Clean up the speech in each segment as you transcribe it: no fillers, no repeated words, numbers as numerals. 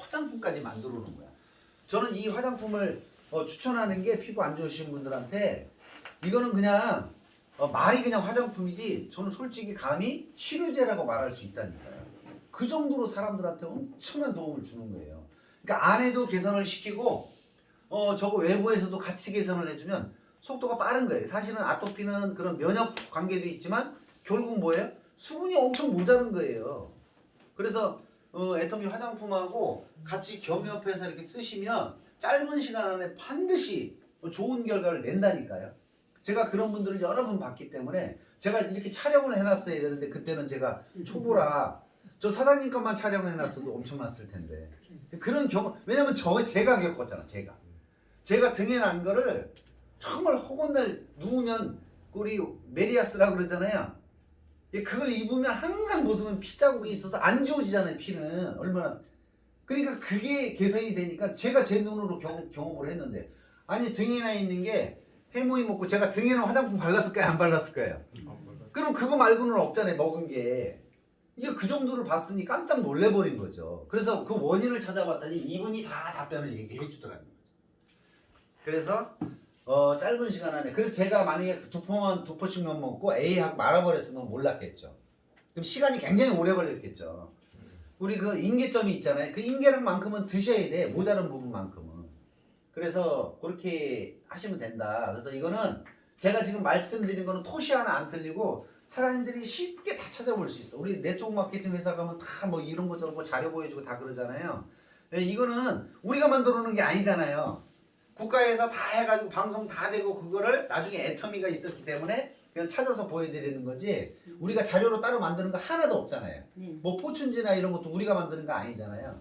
화장품까지 만들어 놓은 거야. 저는 이 화장품을 추천하는 게 피부 안 좋으신 분들한테 이거는 그냥 말이 그냥 화장품이지 저는 솔직히 감히 치료제라고 말할 수 있다니까요. 그 정도로 사람들한테 엄청난 도움을 주는 거예요. 그러니까 안에도 개선을 시키고 저거 외부에서도 같이 개선을 해주면 속도가 빠른 거예요. 사실은 아토피는 그런 면역 관계도 있지만 결국 뭐예요? 수분이 엄청 모자른 거예요. 그래서 애터미 화장품하고 같이 겸업해서 이렇게 쓰시면 짧은 시간 안에 반드시 좋은 결과를 낸다니까요. 제가 그런 분들을 여러 번 봤기 때문에 제가 이렇게 촬영을 해놨어야 되는데 그때는 제가 초보라 저 사장님 것만 촬영을 해놨어도 엄청났을 텐데 그런 경우 왜냐면 제가 겪었잖아. 제가 등에 난 거를 정말 허건날 누우면 우리 메리아스라고 그러잖아요. 그걸 입으면 항상 모습은 피 자국이 있어서 안 지워지잖아요. 피는 얼마나 그러니까 그게 개선이 되니까 제가 제 눈으로 경험을 했는데 아니 등에 나 있는 게 해모임 먹고 제가 등에는 화장품 발랐을까요? 안 발랐을까요? 그럼 그거 말고는 없잖아요. 먹은 게 이게 그 정도를 봤으니 깜짝 놀래버린 거죠. 그래서 그 원인을 찾아봤더니 이분이 다 답변을 얘기해 주더라는 거죠. 그래서 짧은 시간 안에 그래서 제가 만약에 두 포씩만 먹고 A하고 말아버렸으면 몰랐겠죠. 그럼 시간이 굉장히 오래 걸렸겠죠. 우리 그 인계점이 있잖아요. 그 인계량만큼은 드셔야 돼. 모자란 부분만큼은. 그래서 그렇게 하시면 된다. 그래서 이거는 제가 지금 말씀드린 거는 토시 하나 안 틀리고 사장님들이 쉽게 다 찾아볼 수 있어. 우리 네트워크 마케팅 회사 가면 다 뭐 이런 거 저런 거 자료 보여주고 다 그러잖아요. 이거는 우리가 만들어 놓은 게 아니잖아요. 국가에서 다 해가지고 방송 다 되고 그거를 나중에 애터미가 있었기 때문에 그냥 찾아서 보여드리는 거지 우리가 자료로 따로 만드는 거 하나도 없잖아요. 뭐 포춘지나 이런 것도 우리가 만드는 거 아니잖아요.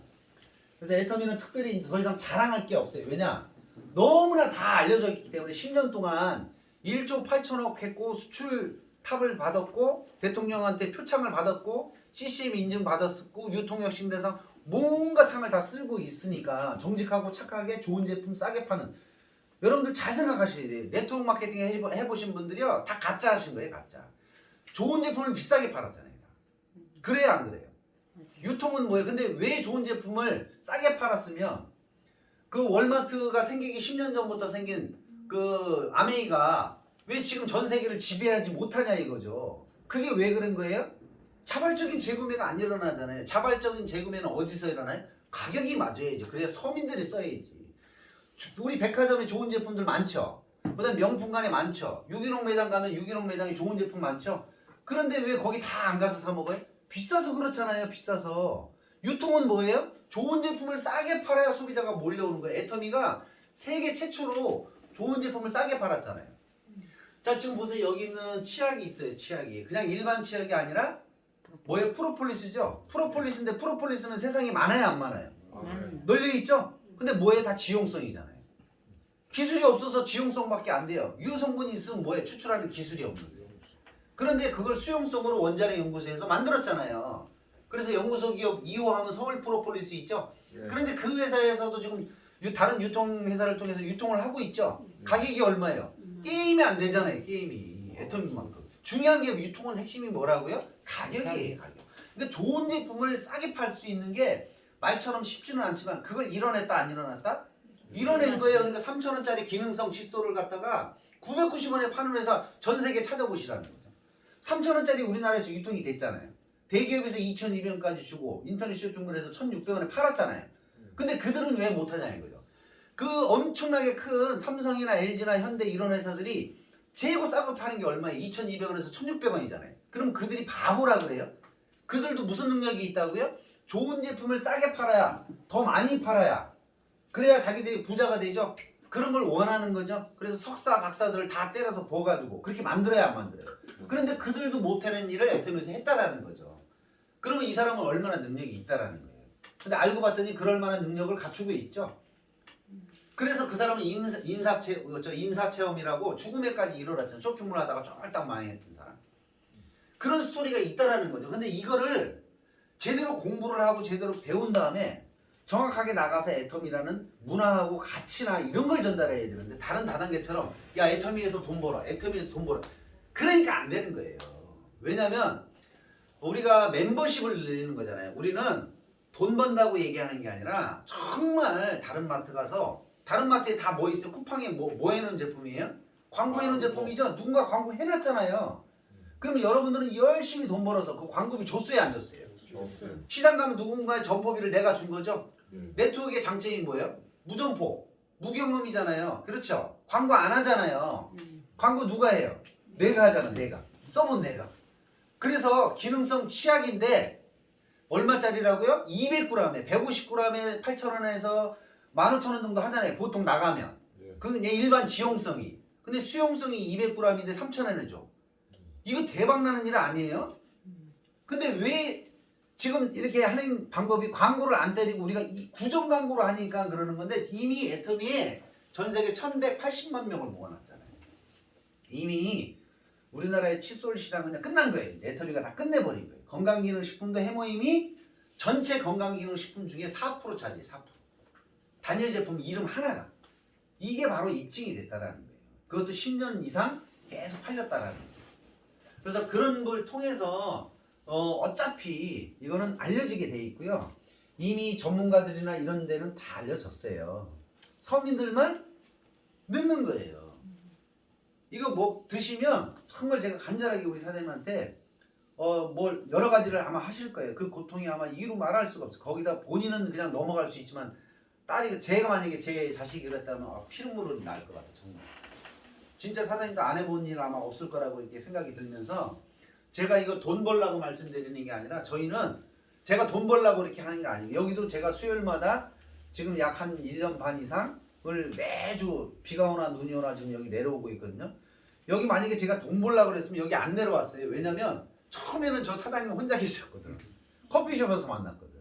그래서 애터미는 특별히 더 이상 자랑할 게 없어요. 왜냐? 너무나 다 알려져 있기 때문에 10년 동안 1조 8천억 했고 수출 탑을 받았고 대통령한테 표창을 받았고 CCM 인증 받았고 유통혁신대상 뭔가 상을 다 쓸고 있으니까 정직하고 착하게 좋은 제품 싸게 파는 여러분들 잘 생각하셔야 돼요. 네트워크 마케팅 해보신 분들이요 다 가짜 하신 거예요. 가짜. 좋은 제품을 비싸게 팔았잖아요. 그래야 안 그래요? 유통은 뭐예요? 근데 왜 좋은 제품을 싸게 팔았으면 그 월마트가 생기기 10년 전부터 생긴 그 아메이가 왜 지금 전 세계를 지배하지 못하냐 이거죠. 그게 왜 그런 거예요? 자발적인 재구매가 안 일어나잖아요. 자발적인 재구매는 어디서 일어나요? 가격이 맞아야죠. 그래야 서민들이 써야지. 우리 백화점에 좋은 제품들 많죠. 그다음 명품관에 많죠. 유기농 매장 가면 유기농 매장에 좋은 제품 많죠. 그런데 왜 거기 다 안 가서 사 먹어요? 비싸서 그렇잖아요. 비싸서. 유통은 뭐예요? 좋은 제품을 싸게 팔아야 소비자가 몰려오는 거예요. 애터미가 세계 최초로 좋은 제품을 싸게 팔았잖아요. 자 지금 보세요. 여기 있는 치약이 있어요. 치약이. 그냥 일반 치약이 아니라 뭐예요? 프로폴리스죠? 프로폴리스인데 프로폴리스는 세상에 많아요? 안 많아요? 널려있죠? 근데 뭐예요? 다 지용성이잖아요. 기술이 없어서 지용성밖에 안 돼요. 유성분이 있으면 뭐예요? 추출하는 기술이 없는 거예요. 그런데 그걸 수용성으로 원자력 연구소에서 만들었잖아요. 그래서 연구소 기업 2호 하면 서울 프로폴리스 있죠? 그런데 그 회사에서도 지금 다른 유통회사를 통해서 유통을 하고 있죠? 가격이 얼마예요? 게임이 안 되잖아요. 게임이. 애터미만큼. 중요한 게 유통은 핵심이 뭐라고요? 가격이에요. 가격. 그러니까 좋은 제품을 싸게 팔 수 있는 게 말처럼 쉽지는 않지만 그걸 이뤄냈다 안 이뤄냈다? 이뤄낸 거예요. 그러니까 3,000원짜리 기능성 칫솔을 갖다가 990원에 파는 회사 전 세계 찾아보시라는 거죠. 3,000원짜리 우리나라에서 유통이 됐잖아요. 대기업에서 2,200원까지 주고 인터넷 쇼핑몰에서 1,600원에 팔았잖아요. 근데 그들은 왜 못하냐 이거죠. 그 엄청나게 큰 삼성이나 LG나 현대 이런 회사들이 재고 싸고 파는 게 얼마예요? 2,200원에서 1,600원이잖아요. 그럼 그들이 바보라 그래요? 그들도 무슨 능력이 있다고요? 좋은 제품을 싸게 팔아야 더 많이 팔아야 그래야 자기들이 부자가 되죠. 그런 걸 원하는 거죠. 그래서 석사 박사들을 다 때려서 부어가지고 그렇게 만들어야 안 만들어요. 그런데 그들도 못하는 일을 애터미에서 했다라는 거죠. 그러면 이 사람은 얼마나 능력이 있다라는 거예요. 근데 알고 봤더니 그럴 만한 능력을 갖추고 있죠. 그래서 그 사람은 인사체험이라고 죽음에까지 이르렀잖아요. 쇼핑몰 하다가 쫄딱 망했던 사람. 그런 스토리가 있다라는 거죠. 근데 이거를 제대로 공부를 하고 제대로 배운 다음에 정확하게 나가서 애터미라는 문화하고 가치나 이런 걸 전달해야 되는데 다른 다단계처럼 야 애터미에서 돈 벌어. 애터미에서 돈 벌어. 그러니까 안 되는 거예요. 왜냐면 우리가 멤버십을 내는 거잖아요. 우리는 돈 번다고 얘기하는 게 아니라 정말 다른 마트 가서 다른 마트에 다 뭐 있어요? 쿠팡에 뭐 해놓은 제품이에요? 광고 해놓은 제품이죠? 누군가 광고 해놨잖아요. 그러면 여러분들은 열심히 돈 벌어서 그 광고비 줬어요, 안 줬어요? 시장 가면 누군가의 점포비를 내가 준 거죠? 네트워크의 장점이 뭐예요? 무점포, 무경험이잖아요. 그렇죠? 광고 안 하잖아요. 광고 누가 해요? 내가 하잖아, 내가. 써본 내가. 그래서 기능성 치약인데 얼마짜리라고요? 200g에 150g에 8,000원에서 15,000원 정도 하잖아요. 보통 나가면. 그건 일반 지용성이. 근데 수용성이 200g인데 3,000원에 줘. 이거 대박 나는 일 아니에요? 근데 왜 지금 이렇게 하는 방법이 광고를 안 때리고 우리가 구정 광고로 하니까 그러는 건데 이미 애터미에 전 세계 1,180만 명을 모아놨잖아요. 이미 우리나라의 칫솔 시장은 그냥 끝난 거예요. 애터미가 다 끝내버린 거예요. 건강기능식품도 해모임이 전체 건강기능식품 중에 4% 차지해요. 4%. 단일 제품 이름 하나가. 이게 바로 입증이 됐다라는 거예요. 그것도 10년 이상 계속 팔렸다라는 거예요. 그래서 그런 걸 통해서 어차피 이거는 알려지게 돼 있고요. 이미 전문가들이나 이런 데는 다 알려졌어요. 서민들만 늦는 거예요. 이거 뭐 드시면 정말 제가 간절하게 우리 사장님한테 뭘 여러 가지를 아마 하실 거예요. 그 고통이 아마 이루 말할 수가 없어요. 거기다 본인은 그냥 넘어갈 수 있지만 딸이 제가 만약에 제 자식이 그랬다면 피눈물은 날 것 같아요. 정말. 진짜 사장님도 안 해본 일 아마 없을 거라고 이렇게 생각이 들면서 제가 이거 돈 벌라고 말씀드리는 게 아니라 저희는 제가 돈 벌라고 이렇게 하는 게 아니에요. 여기도 제가 수요일마다 지금 약 한 1년 반 이상을 매주 비가 오나 눈이 오나 지금 여기 내려오고 있거든요. 여기 만약에 제가 돈 벌라고 그랬으면 여기 안 내려왔어요. 왜냐면 처음에는 저 사장님 혼자 계셨거든. 커피숍에서 만났거든.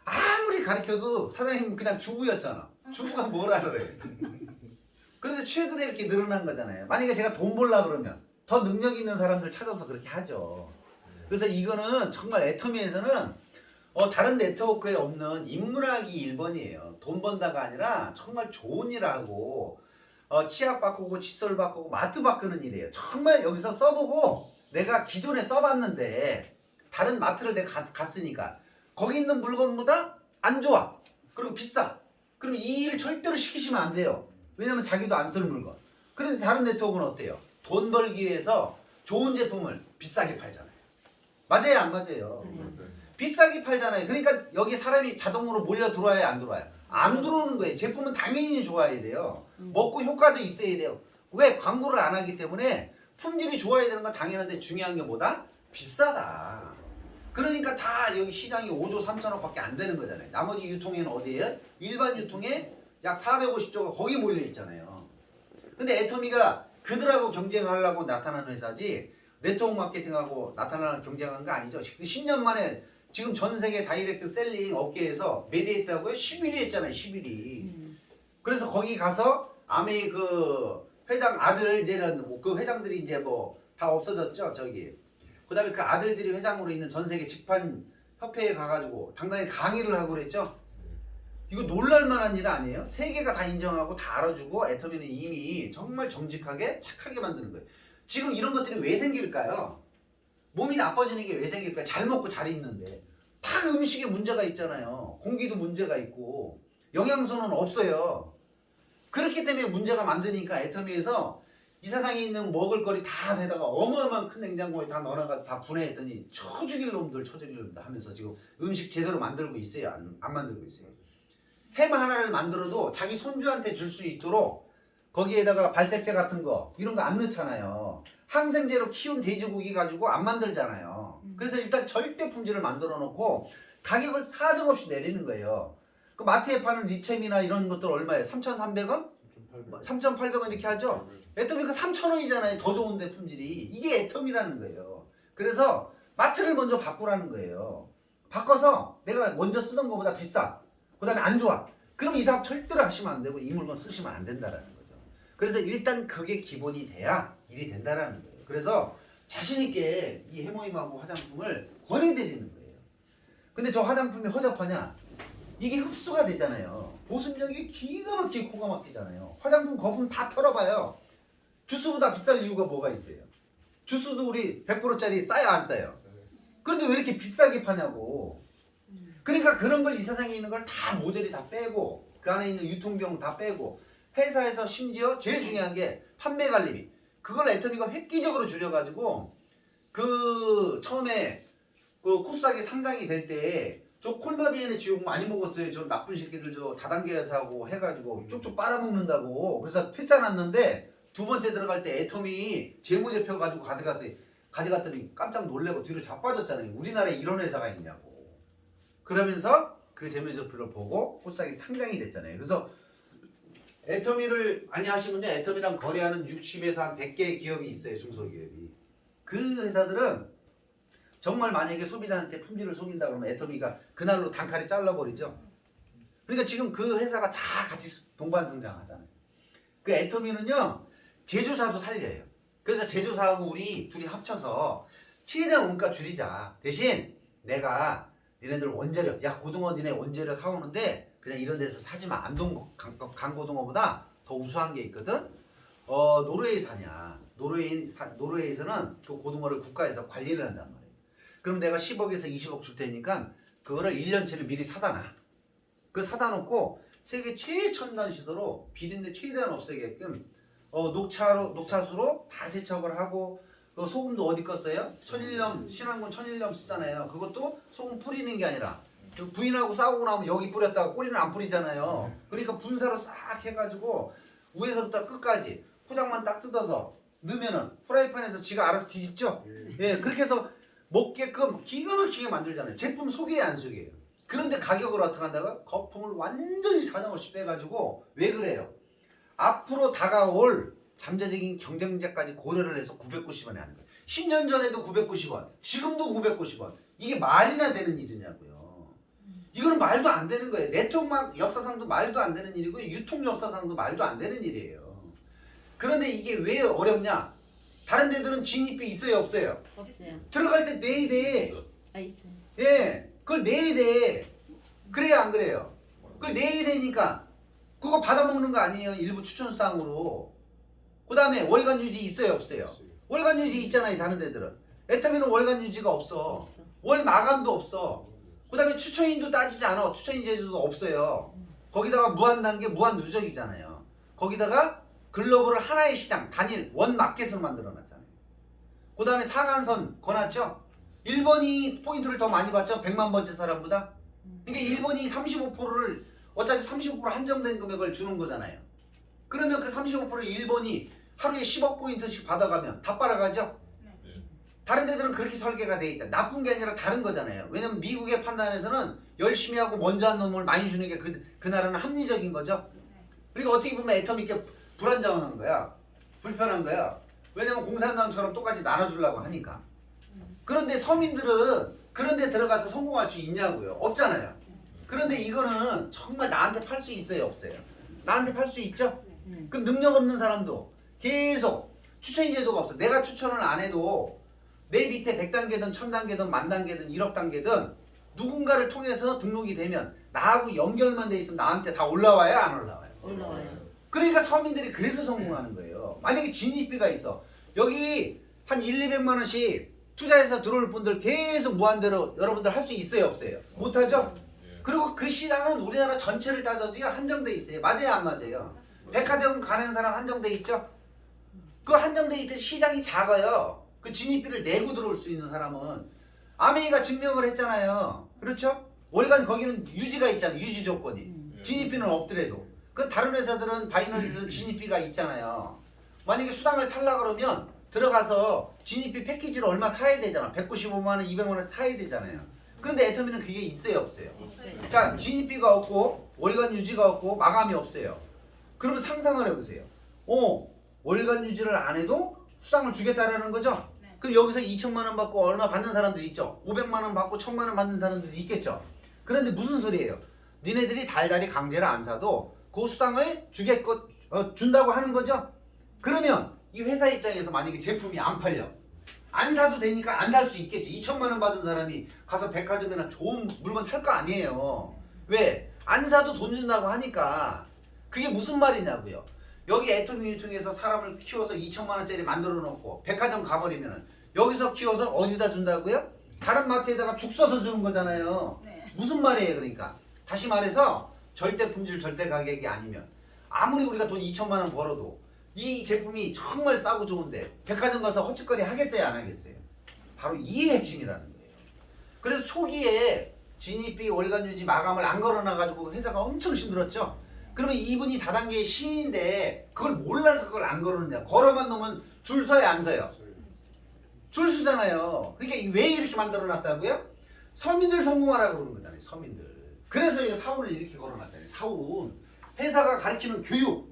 아무리 가르쳐도 사장님 그냥 주부였잖아. 주부가 뭐라 그래. 그런데 최근에 이렇게 늘어난 거잖아요. 만약에 제가 돈 벌라 그러면 더 능력 있는 사람들 찾아서 그렇게 하죠. 그래서 이거는 정말 애터미에서는 다른 네트워크에 없는 인문학이 1번이에요. 돈 번다가 아니라 정말 좋은 일하고 치약 바꾸고 칫솔 바꾸고 마트 바꾸는 일이에요. 정말 여기서 써보고 내가 기존에 써봤는데 다른 마트를 내가 갔으니까 거기 있는 물건보다 안 좋아. 그리고 비싸. 그럼 이 일 절대로 시키시면 안 돼요. 왜냐면 자기도 안 쓸 물건. 그런데 다른 네트워크는 어때요? 돈 벌기 위해서 좋은 제품을 비싸게 팔잖아요. 맞아요, 안 맞아요? 비싸게 팔잖아요. 그러니까 여기 사람이 자동으로 몰려 들어와요, 안 들어와요? 안 들어오는 거예요. 제품은 당연히 좋아야 돼요. 먹고 효과도 있어야 돼요. 왜? 광고를 안 하기 때문에 품질이 좋아야 되는 건 당연한데 중요한 게 뭐다? 비싸다. 그러니까 다 여기 시장이 5조 3천억밖에 안 되는 거잖아요. 나머지 유통에는 어디에요? 일반 유통에 약 450조가 거기 몰려 있잖아요. 근데 애터미가 그들하고 경쟁하려고 나타나는 회사지 네트워크 마케팅하고 나타나는 경쟁하는 거 아니죠. 10년 만에 지금 전 세계 다이렉트 셀링 업계에서 메디에이트하고요 11위 했잖아요. 11위. 그래서 거기 가서 아메이 그 회장 아들 이제는 그 회장들이 이제 뭐 다 없어졌죠. 저기. 그다음에 그 아들들이 회장으로 있는 전 세계 직판 협회에 가가지고 당당히 강의를 하고 그랬죠. 이거 놀랄만한 일 아니에요? 세계가 다 인정하고 다 알아주고 애터미는 이미 정말 정직하게 착하게 만드는 거예요. 지금 이런 것들이 왜 생길까요? 몸이 나빠지는 게 왜 생길까요? 잘 먹고 잘 입는데 다 음식에 문제가 있잖아요. 공기도 문제가 있고 영양소는 없어요. 그렇기 때문에 문제가 만드니까 애터미에서 이사장에 있는 먹을 거리 다 내다가 어마어마한 큰 냉장고에 다 넣어놔가 다 분해했더니 쳐죽일 놈들 하면서 지금 음식 제대로 만들고 있어요? 안 만들고 있어요? 햄 하나를 만들어도 자기 손주한테 줄 수 있도록 거기에다가 발색제 같은 거 이런 거 안 넣잖아요. 항생제로 키운 돼지고기 가지고 안 만들잖아요. 그래서 일단 절대 품질을 만들어 놓고 가격을 사정없이 내리는 거예요. 그 마트에 파는 리챔이나 이런 것들 얼마예요? 3,300원? 3,800원 이렇게 하죠? 애터미가 3,000원이잖아요. 더 좋은데 품질이. 이게 애터미라는 거예요. 그래서 마트를 먼저 바꾸라는 거예요. 바꿔서 내가 먼저 쓰던 것보다 비싸. 그 다음에 안 좋아. 그럼 이 사업 절대로 하시면 안 되고 이 물건 쓰시면 안 된다라는 거죠. 그래서 일단 그게 기본이 돼야 일이 된다라는 거예요. 그래서 자신 있게 이 해모임하고 화장품을 권해드리는 거예요. 근데 저 화장품이 허접하냐? 이게 흡수가 되잖아요. 보습력이 기가 막히게 코가 막히잖아요. 화장품 거품 다 털어봐요. 주스보다 비쌀 이유가 뭐가 있어요? 주스도 우리 100%짜리 싸요 안 싸요? 그런데 왜 이렇게 비싸게 파냐고. 그러니까 그런 걸 이 세상에 있는 걸 다 모조리 다 빼고 그 안에 있는 유통비용 다 빼고 회사에서 심지어 제일 중요한 게 판매 관리비 그걸 애터미가 획기적으로 줄여가지고 그 처음에 그 코스닥이 상장이 될 때 저 콜바비엔의 지옥 많이 먹었어요. 저 나쁜 새끼들 저 다단계 회사하고 해가지고 쭉쭉 빨아먹는다고 그래서 퇴짜 났는데 두 번째 들어갈 때 애터미 재무제표 가지고 가져갔더니 깜짝 놀래고 뒤로 자빠졌잖아요. 우리나라에 이런 회사가 있냐고. 그러면서 그 재무제표를 보고 코스닥이 상장이 됐잖아요. 그래서 애터미를 많이 하시면요. 애터미랑 거래하는 60에서 한 100개의 기업이 있어요. 중소기업이. 그 회사들은 정말 만약에 소비자한테 품질을 속인다 그러면 애터미가 그날로 단칼에 잘라버리죠. 그러니까 지금 그 회사가 다 같이 동반성장하잖아요. 그 애터미는요. 제조사도 살려요. 그래서 제조사하고 우리 둘이 합쳐서 최대한 원가 줄이자. 대신 내가 니네들 원재료 야 고등어 니네 원재료 사오는데 그냥 이런 데서 사지마. 안동 강고등어보다 더 우수한 게 있거든. 노르웨이사냐. 노르웨이에서는 그 고등어를 국가에서 관리를 한단 말이에요. 그럼 내가 10억에서 20억 줄 테니까 그거를 1년치를 미리 사다 놔. 그 사다 놓고 세계 최첨단 시설로 비린내 최대한 없애게끔 녹차수로 다 세척을 하고 그 소금도 어디 거 써요? 천일염 신안군 천일염 쓰잖아요. 그것도 소금 뿌리는 게 아니라 부인하고 싸우고 나면 여기 뿌렸다가 꼬리는 안 뿌리잖아요. 그러니까 분사로 싹 해가지고 위에서부터 끝까지 포장만 딱 뜯어서 넣으면은 프라이팬에서 지가 알아서 뒤집죠. 예, 그렇게 해서 먹게끔 기가 막히게 만들잖아요. 제품 소개해 안 소개해요. 그런데 가격을 어떻게 한다고? 거품을 완전히 사정없이 빼가지고 왜 그래요? 앞으로 다가올 잠재적인 경쟁자까지 고려를 해서 990원에 하는 거예요. 10년 전에도 990원, 지금도 990원. 이게 말이나 되는 일이냐고요. 이거는 말도 안 되는 거예요. 네트워크 역사상도 말도 안 되는 일이고 유통 역사상도 말도 안 되는 일이에요. 그런데 이게 왜 어렵냐? 다른 데들은 진입비 있어요, 없어요? 없어요. 들어갈 때 내야 돼. 아 있어요. 예, 그걸 내야 돼. 그래야 안 그래요? 그걸 내야 되니까 그거 받아먹는 거 아니에요. 일부 추천사항으로. 그 다음에 월간 유지 있어요, 없어요? 월간 유지 있잖아요, 다른 데들은. 애터미는 월간 유지가 없어. 없어. 월 마감도 없어. 그 다음에 추천인도 따지지 않아. 추천인 제도도 없어요. 거기다가 무한 단계, 무한 누적이잖아요. 거기다가 글로벌을 하나의 시장, 단일, 원 마켓으로 만들어놨잖아요. 그 다음에 상한선 거놨죠? 일본이 포인트를 더 많이 받죠? 100만 번째 사람보다? 그러니까 일본이 35%를 어차피 35% 한정된 금액을 주는 거잖아요. 그러면 그 35%를 일본이 하루에 10억 포인트씩 받아가면 다 빨아가죠? 다른 데들은 그렇게 설계가 돼 있다. 나쁜 게 아니라 다른 거잖아요. 왜냐면 미국의 판단에서는 열심히 하고 먼저 한 놈을 많이 주는 게 그 나라는 합리적인 거죠. 그러니까 어떻게 보면 애터미게 불안정한 거야. 불편한 거야. 왜냐면 공산당처럼 똑같이 나눠주려고 하니까. 그런데 서민들은 그런 데 들어가서 성공할 수 있냐고요. 없잖아요. 그런데 이거는 정말 나한테 팔 수 있어요, 없어요? 나한테 팔 수 있죠? 그럼 능력 없는 사람도 계속 추천인 제도가 없어. 내가 추천을 안 해도 내 밑에 100단계든 1000단계든 10,000단계든 1억 단계든 누군가를 통해서 등록이 되면 나하고 연결만 돼 있으면 나한테 다 올라와요, 안 올라와요? 올라와요. 그러니까 서민들이 그래서 성공하는 거예요. 만약에 진입비가 있어. 여기 한 200만 원씩 투자해서 들어올 분들 계속 무한대로 여러분들 할 수 있어요, 없어요? 못하죠? 그리고 그 시장은 우리나라 전체를 따져도요 한정돼 있어요. 맞아요, 안 맞아요? 백화점 가는 사람 한정돼 있죠? 그 한정돼 있듯 시장이 작아요. 그 진입비를 내고 들어올 수 있는 사람은 아메이가 증명을 했잖아요. 그렇죠? 월간 거기는 유지가 있잖아요. 유지 조건이. 진입비는 없더라도. 그 다른 회사들은 바이너리들은 진입비가 있잖아요. 만약에 수당을 탈라 그러면 들어가서 진입비 패키지를 얼마 사야 되잖아. 195만 원, 200만 원 사야 되잖아요. 그런데 애터미는 그게 있어요, 없어요? 없어요. 자, 진입비가 없고 월간 유지가 없고 마감이 없어요. 그러면 상상을 해보세요. 월간 유지를 안 해도 수당을 주겠다라는 거죠? 그럼 여기서 2천만 원 받고 얼마 받는 사람들 있죠? 500만 원 받고 1,000만 원 받는 사람들도 있겠죠? 그런데 무슨 소리예요? 니네들이 달달이 강제를 안 사도 그 수당을 준다고 하는 거죠? 그러면 이 회사 입장에서 만약에 제품이 안 팔려. 안 사도 되니까 안 살 수 있겠죠. 2천만 원 받은 사람이 가서 백화점이나 좋은 물건 살 거 아니에요. 왜? 안 사도 돈 준다고 하니까. 그게 무슨 말이냐고요. 여기 애터미를 통해서 사람을 키워서 2천만 원짜리 만들어 놓고 백화점 가버리면 여기서 키워서 어디다 준다고요? 다른 마트에다가 죽 써서 주는 거잖아요. 무슨 말이에요? 그러니까 다시 말해서 절대 품질 절대 가격이 아니면 아무리 우리가 돈 2천만 원 벌어도 이 제품이 정말 싸고 좋은데 백화점 가서 헛짓거리 하겠어요? 안 하겠어요? 바로 이 핵심이라는 거예요. 그래서 초기에 진입비 월간 유지 마감을 안 걸어놔가지고 회사가 엄청 힘들었죠. 그러면 이분이 다단계의 신인데 그걸 몰라서 그걸 안 걸어놓냐. 걸어만 놓으면 줄 서요 안 서요? 줄 서잖아요. 그러니까 왜 이렇게 만들어놨다고요? 서민들 성공하라고 그러는 거잖아요. 서민들. 그래서 이거 사훈을 이렇게 걸어놨잖아요. 사훈. 회사가 가르치는 교육.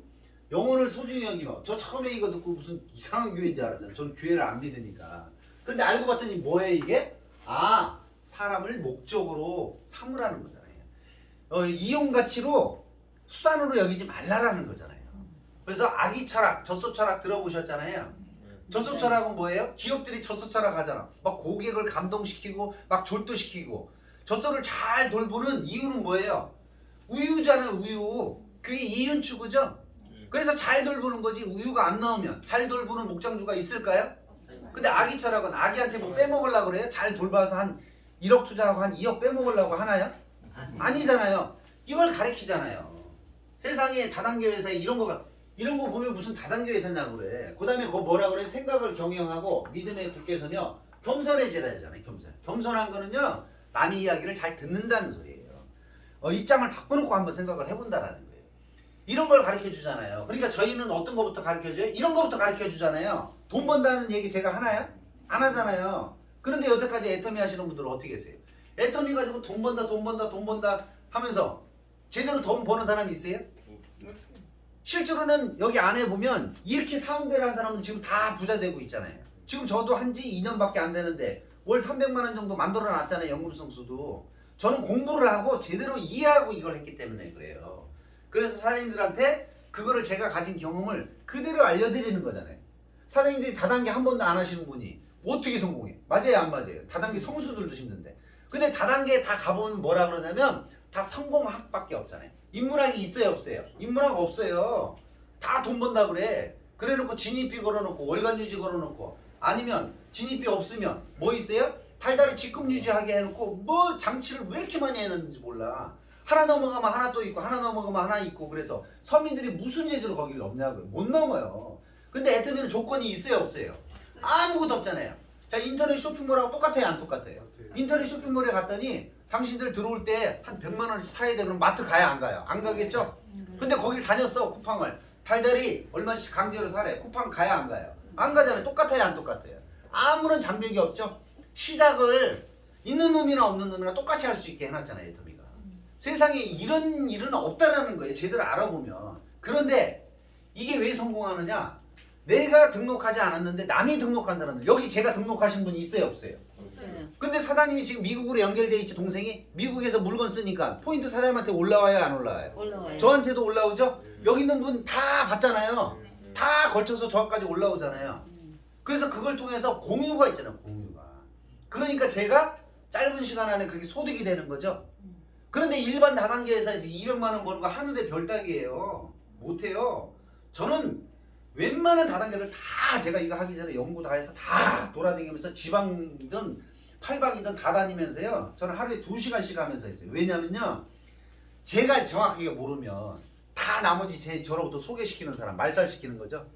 영혼을 소중히 여기며. 저 처음에 이거 듣고 무슨 이상한 교회인지 알았잖아요. 저는 교회를 안 믿으니까. 근데 알고 봤더니 뭐예요 이게? 아, 사람을 목적으로 삼으라는 거잖아요. 이용 가치로 수단으로 여기지 말라라는 거잖아요. 그래서 아기 철학, 젖소 철학 들어보셨잖아요. 젖소 철학은 뭐예요? 기업들이 젖소 철학 하잖아. 막 고객을 감동시키고 막 졸도시키고 젖소를 잘 돌보는 이유는 뭐예요? 우유잖아요, 우유. 그게 이윤추구죠. 그래서 잘 돌보는 거지. 우유가 안 나오면 잘 돌보는 목장주가 있을까요? 근데 아기 철학은 아기한테 뭐 빼먹으려고 그래요? 잘 돌봐서 한 1억 투자하고 한 2억 빼먹으려고 하나요? 아니잖아요. 이걸 가르치잖아요. 세상에 다단계 회사에 이런 거 보면 무슨 다단계 회사냐고 그래. 그 다음에 그거 뭐라 그래? 생각을 경영하고 믿음에 굳게 서며 겸손해지라 하잖아요. 겸손한 거는요. 남의 이야기를 잘 듣는다는 소리예요. 입장을 바꿔놓고 한번 생각을 해본다라는 거예요. 이런 걸 가르쳐 주잖아요. 그러니까 저희는 어떤 거부터 가르쳐 줘요? 이런 거부터 가르쳐 주잖아요. 돈 번다는 얘기 제가 하나요? 안 하잖아요. 그런데 여태까지 애터미 하시는 분들은 어떻게 계세요? 애터미 가지고 돈 번다 하면서 제대로 돈 버는 사람이 있어요? 실제로는 여기 안에 보면 이렇게 사원대를 한 사람은 지금 다 부자 되고 있잖아요. 지금 저도 한지 2년밖에 안 되는데 월 300만 원 정도 만들어 놨잖아요. 연금성수도. 저는 공부를 하고 제대로 이해하고 이걸 했기 때문에 그래요. 그래서 사장님들한테 그거를 제가 가진 경험을 그대로 알려드리는 거잖아요. 사장님들이 다단계 한 번도 안 하시는 분이 어떻게 성공해? 맞아요 안 맞아요? 다단계 성수들도 힘든데. 근데 다단계에 다 가보면 뭐라 그러냐면 다 성공학밖에 없잖아요. 인문학이 있어요 없어요? 인문학 없어요. 다 돈 번다 그래. 그래놓고 진입비 걸어놓고 월간 유지 걸어놓고 아니면 진입비 없으면 뭐 있어요? 달달이 직급 유지하게 해놓고 뭐 장치를 왜 이렇게 많이 해놨는지 몰라. 하나 넘어가면 하나 또 있고 하나 넘어가면 하나 있고 그래서 서민들이 무슨 재주로 거기를 넘냐고요. 못 넘어요. 근데 애터미는 조건이 있어요 없어요? 아무것도 없잖아요. 자 인터넷 쇼핑몰하고 똑같아요 안 똑같아요? 인터넷 쇼핑몰에 갔더니 당신들 들어올 때 한 100만 원씩 사야 돼. 그럼 마트 가야 안 가요? 안 가겠죠? 근데 거길 다녔어 쿠팡을. 달달이 얼마씩 강제로 사래. 쿠팡 가야 안 가요? 안 가잖아요. 똑같아요 안 똑같아요? 아무런 장벽이 없죠? 시작을 있는 놈이나 없는 놈이나 똑같이 할 수 있게 해놨잖아요 애터미가. 세상에 이런 일은 없다라는 거예요. 제대로 알아보면. 그런데 이게 왜 성공하느냐? 내가 등록하지 않았는데 남이 등록한 사람들. 여기 제가 등록하신 분 있어요 없어요? 없어요. 근데 사장님이 지금 미국으로 연결돼 있지 동생이? 미국에서 물건 쓰니까 포인트 사장님한테 올라와요 안 올라와요? 올라와요. 저한테도 올라오죠? 여기 있는 분 다 봤잖아요. 다 걸쳐서 저까지 올라오잖아요. 그래서 그걸 통해서 공유가 있잖아요. 공유가. 그러니까 제가 짧은 시간 안에 그렇게 소득이 되는 거죠. 그런데 일반 다단계 회사에서 200만 원 버는 거 하늘의 별 따기예요. 못해요. 저는 웬만한 다단계를 다 제가 이거 하기 전에 연구 다 해서 다 돌아다니면서 지방이든 팔방이든 다 다니면서요. 저는 하루에 2시간씩 하면서 했어요. 왜냐면요. 제가 정확하게 모르면 다 나머지 저로부터 소개시키는 사람 말살시키는 거죠.